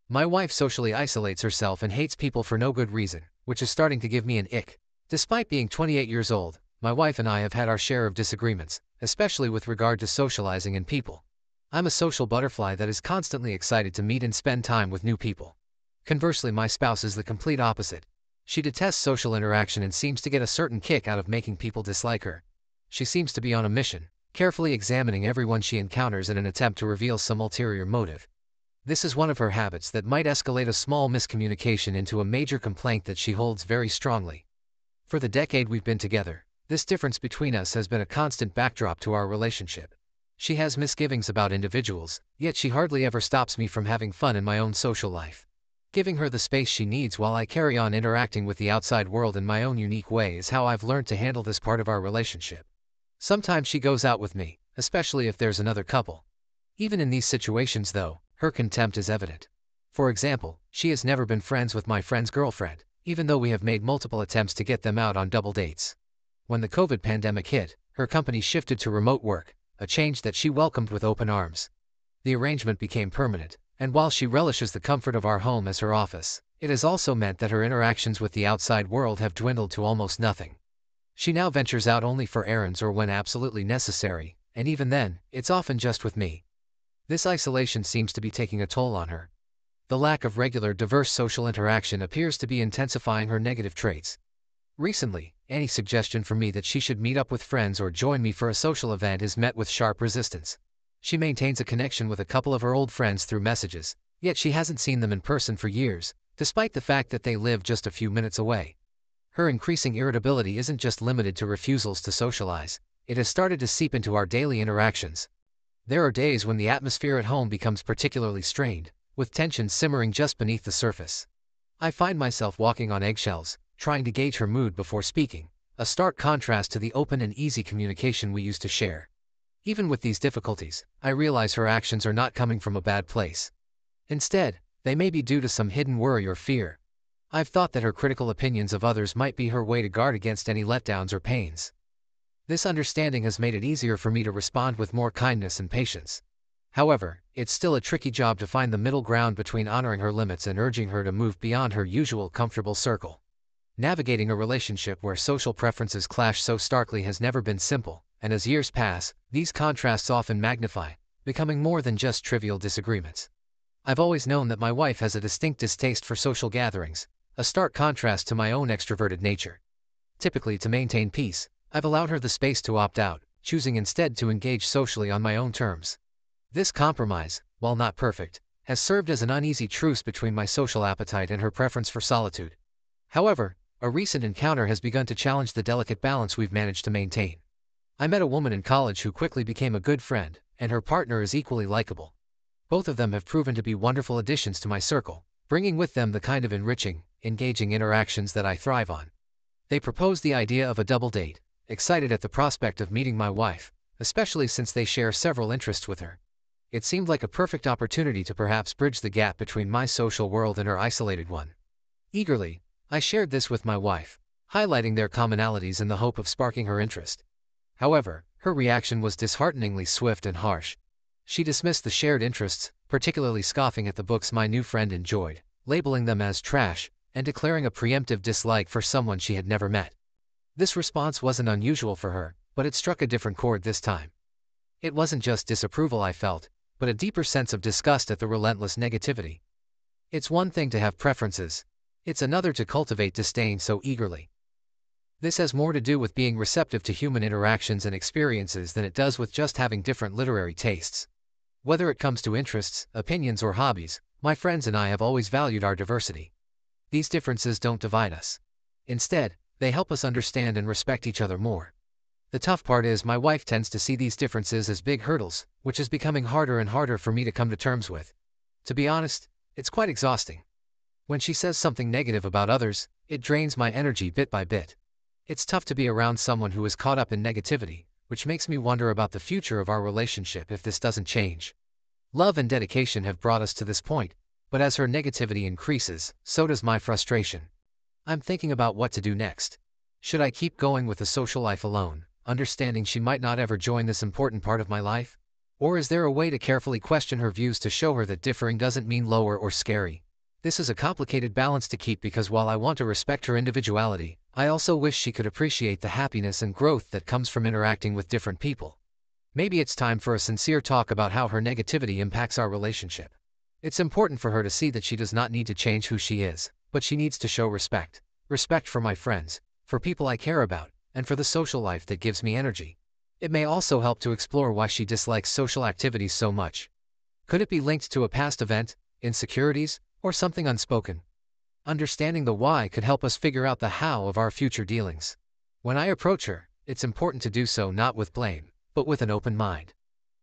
My wife socially isolates herself and hates people for no good reason, which is starting to give me an ick. Despite being 28 years old, my wife and I have had our share of disagreements, especially with regard to socializing and people. I'm a social butterfly that is constantly excited to meet and spend time with new people. Conversely, my spouse is the complete opposite. She detests social interaction and seems to get a certain kick out of making people dislike her. She seems to be on a mission, carefully examining everyone she encounters in an attempt to reveal some ulterior motive. This is one of her habits that might escalate a small miscommunication into a major complaint that she holds very strongly. For the decade we've been together, this difference between us has been a constant backdrop to our relationship. She has misgivings about individuals, yet she hardly ever stops me from having fun in my own social life. Giving her the space she needs while I carry on interacting with the outside world in my own unique way is how I've learned to handle this part of our relationship. Sometimes she goes out with me, especially if there's another couple. Even in these situations though, her contempt is evident. For example, she has never been friends with my friend's girlfriend, even though we have made multiple attempts to get them out on double dates. When the COVID pandemic hit, her company shifted to remote work, a change that she welcomed with open arms. The arrangement became permanent, and while she relishes the comfort of our home as her office, it has also meant that her interactions with the outside world have dwindled to almost nothing. She now ventures out only for errands or when absolutely necessary, and even then, it's often just with me. This isolation seems to be taking a toll on her. The lack of regular, diverse social interaction appears to be intensifying her negative traits. Recently, any suggestion from me that she should meet up with friends or join me for a social event is met with sharp resistance. She maintains a connection with a couple of her old friends through messages, yet she hasn't seen them in person for years, despite the fact that they live just a few minutes away. Her increasing irritability isn't just limited to refusals to socialize, it has started to seep into our daily interactions. There are days when the atmosphere at home becomes particularly strained, with tensions simmering just beneath the surface. I find myself walking on eggshells, trying to gauge her mood before speaking, a stark contrast to the open and easy communication we used to share. Even with these difficulties, I realize her actions are not coming from a bad place. Instead, they may be due to some hidden worry or fear. I've thought that her critical opinions of others might be her way to guard against any letdowns or pains. This understanding has made it easier for me to respond with more kindness and patience. However, it's still a tricky job to find the middle ground between honoring her limits and urging her to move beyond her usual comfortable circle. Navigating a relationship where social preferences clash so starkly has never been simple, and as years pass, these contrasts often magnify, becoming more than just trivial disagreements. I've always known that my wife has a distinct distaste for social gatherings, a stark contrast to my own extroverted nature. Typically, to maintain peace, I've allowed her the space to opt out, choosing instead to engage socially on my own terms. This compromise, while not perfect, has served as an uneasy truce between my social appetite and her preference for solitude. However, a recent encounter has begun to challenge the delicate balance we've managed to maintain. I met a woman in college who quickly became a good friend, and her partner is equally likable. Both of them have proven to be wonderful additions to my circle, bringing with them the kind of enriching, engaging interactions that I thrive on. They proposed the idea of a double date, excited at the prospect of meeting my wife, especially since they share several interests with her. It seemed like a perfect opportunity to perhaps bridge the gap between my social world and her isolated one. Eagerly, I shared this with my wife, highlighting their commonalities in the hope of sparking her interest. However, her reaction was dishearteningly swift and harsh. She dismissed the shared interests, particularly scoffing at the books my new friend enjoyed, labeling them as trash, and declaring a preemptive dislike for someone she had never met. This response wasn't unusual for her, but it struck a different chord this time. It wasn't just disapproval I felt, but a deeper sense of disgust at the relentless negativity. It's one thing to have preferences. It's another to cultivate disdain so eagerly. This has more to do with being receptive to human interactions and experiences than it does with just having different literary tastes. Whether it comes to interests, opinions, or hobbies, my friends and I have always valued our diversity. These differences don't divide us. Instead, they help us understand and respect each other more. The tough part is my wife tends to see these differences as big hurdles, which is becoming harder and harder for me to come to terms with. To be honest, it's quite exhausting. When she says something negative about others, it drains my energy bit by bit. It's tough to be around someone who is caught up in negativity, which makes me wonder about the future of our relationship if this doesn't change. Love and dedication have brought us to this point, but as her negativity increases, so does my frustration. I'm thinking about what to do next. Should I keep going with the social life alone, understanding she might not ever join this important part of my life? Or is there a way to carefully question her views to show her that differing doesn't mean lower or scary? This is a complicated balance to keep because while I want to respect her individuality, I also wish she could appreciate the happiness and growth that comes from interacting with different people. Maybe it's time for a sincere talk about how her negativity impacts our relationship. It's important for her to see that she does not need to change who she is, but she needs to show respect. Respect for my friends, for people I care about, and for the social life that gives me energy. It may also help to explore why she dislikes social activities so much. Could it be linked to a past event, insecurities, or something unspoken? Understanding the why could help us figure out the how of our future dealings. When I approach her, it's important to do so not with blame, but with an open mind.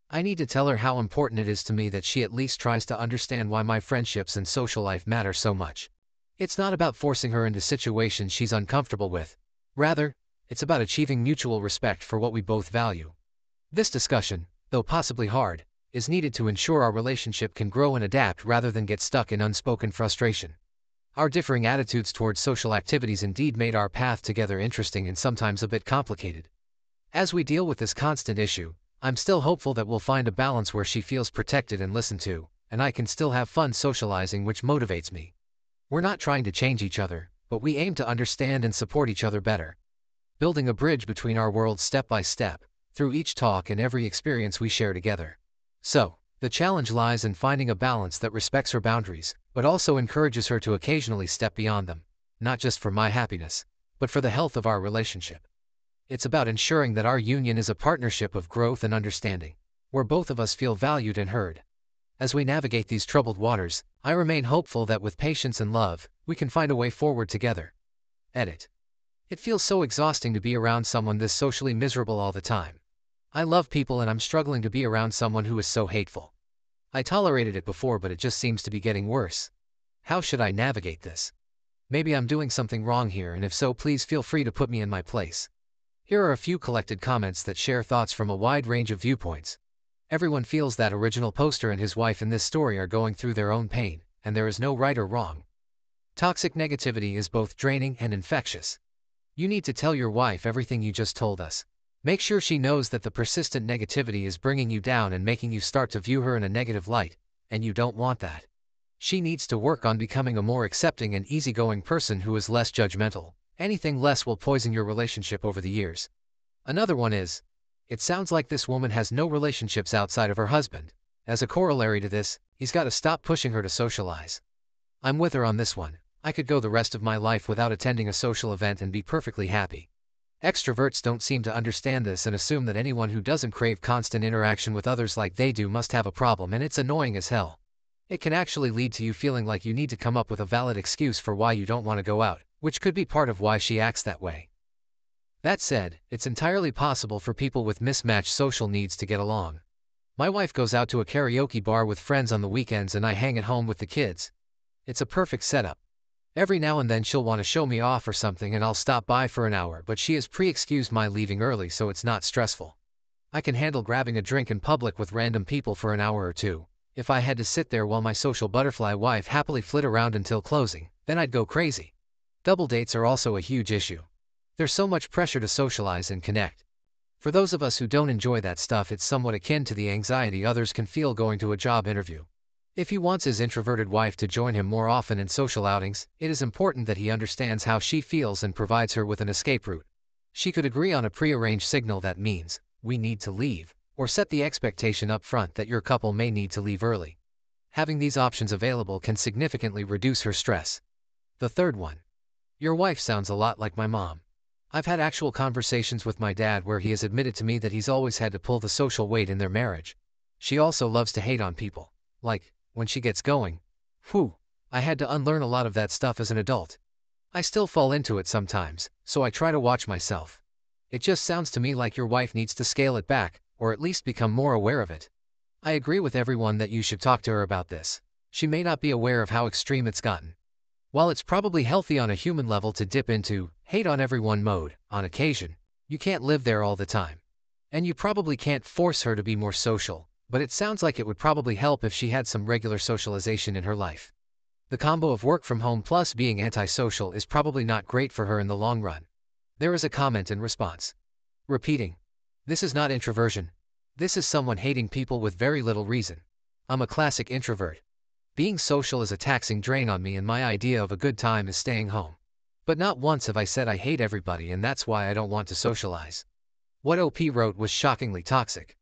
I need to tell her how important it is to me that she at least tries to understand why my friendships and social life matter so much. It's not about forcing her into situations she's uncomfortable with. Rather, it's about achieving mutual respect for what we both value. This discussion, though possibly hard, is needed to ensure our relationship can grow and adapt rather than get stuck in unspoken frustration. Our differing attitudes towards social activities indeed made our path together interesting and sometimes a bit complicated. As we deal with this constant issue, I'm still hopeful that we'll find a balance where she feels protected and listened to, and I can still have fun socializing, which motivates me. We're not trying to change each other, but we aim to understand and support each other better, building a bridge between our worlds step by step, through each talk and every experience we share together. So, the challenge lies in finding a balance that respects her boundaries, but also encourages her to occasionally step beyond them, not just for my happiness, but for the health of our relationship. It's about ensuring that our union is a partnership of growth and understanding, where both of us feel valued and heard. As we navigate these troubled waters, I remain hopeful that with patience and love, we can find a way forward together. Edit. It feels so exhausting to be around someone this socially miserable all the time. I love people and I'm struggling to be around someone who is so hateful. I tolerated it before, but it just seems to be getting worse. How should I navigate this? Maybe I'm doing something wrong here, and if so, please feel free to put me in my place. Here are a few collected comments that share thoughts from a wide range of viewpoints. Everyone feels that original poster and his wife in this story are going through their own pain, and there is no right or wrong. Toxic negativity is both draining and infectious. You need to tell your wife everything you just told us. Make sure she knows that the persistent negativity is bringing you down and making you start to view her in a negative light, and you don't want that. She needs to work on becoming a more accepting and easygoing person who is less judgmental. Anything less will poison your relationship over the years. Another one is, it sounds like this woman has no relationships outside of her husband. As a corollary to this, he's got to stop pushing her to socialize. I'm with her on this one. I could go the rest of my life without attending a social event and be perfectly happy. Extroverts don't seem to understand this and assume that anyone who doesn't crave constant interaction with others like they do must have a problem, and it's annoying as hell. It can actually lead to you feeling like you need to come up with a valid excuse for why you don't want to go out, which could be part of why she acts that way. That said, it's entirely possible for people with mismatched social needs to get along. My wife goes out to a karaoke bar with friends on the weekends and I hang at home with the kids. It's a perfect setup. Every now and then she'll want to show me off or something and I'll stop by for an hour, but she has pre-excused my leaving early so it's not stressful. I can handle grabbing a drink in public with random people for an hour or two. If I had to sit there while my social butterfly wife happily flit around until closing, then I'd go crazy. Double dates are also a huge issue. There's so much pressure to socialize and connect. For those of us who don't enjoy that stuff, it's somewhat akin to the anxiety others can feel going to a job interview. If he wants his introverted wife to join him more often in social outings, it is important that he understands how she feels and provides her with an escape route. She could agree on a pre-arranged signal that means, "We need to leave," or set the expectation up front that your couple may need to leave early. Having these options available can significantly reduce her stress. The third one. Your wife sounds a lot like my mom. I've had actual conversations with my dad where he has admitted to me that he's always had to pull the social weight in their marriage. She also loves to hate on people. Like, when she gets going. Whew, I had to unlearn a lot of that stuff as an adult. I still fall into it sometimes, so I try to watch myself. It just sounds to me like your wife needs to scale it back, or at least become more aware of it. I agree with everyone that you should talk to her about this. She may not be aware of how extreme it's gotten. While it's probably healthy on a human level to dip into hate on everyone mode on occasion, you can't live there all the time. And you probably can't force her to be more social, but it sounds like it would probably help if she had some regular socialization in her life. The combo of work from home plus being antisocial is probably not great for her in the long run. There is a comment in response. Repeating. This is not introversion. This is someone hating people with very little reason. I'm a classic introvert. Being social is a taxing drain on me, and my idea of a good time is staying home. But not once have I said I hate everybody and that's why I don't want to socialize. What OP wrote was shockingly toxic.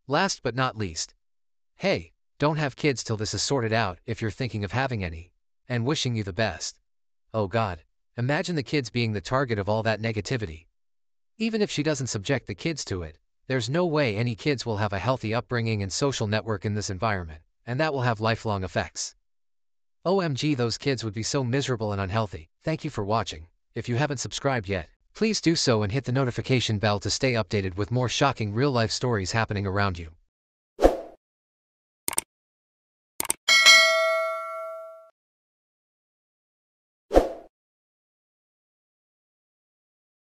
Last but not least. Hey, don't have kids till this is sorted out if you're thinking of having any. And wishing you the best. Oh God, imagine the kids being the target of all that negativity. Even if she doesn't subject the kids to it, there's no way any kids will have a healthy upbringing and social network in this environment, and that will have lifelong effects. OMG, those kids would be so miserable and unhealthy. Thank you for watching. If you haven't subscribed yet, please do so and hit the notification bell to stay updated with more shocking real-life stories happening around you.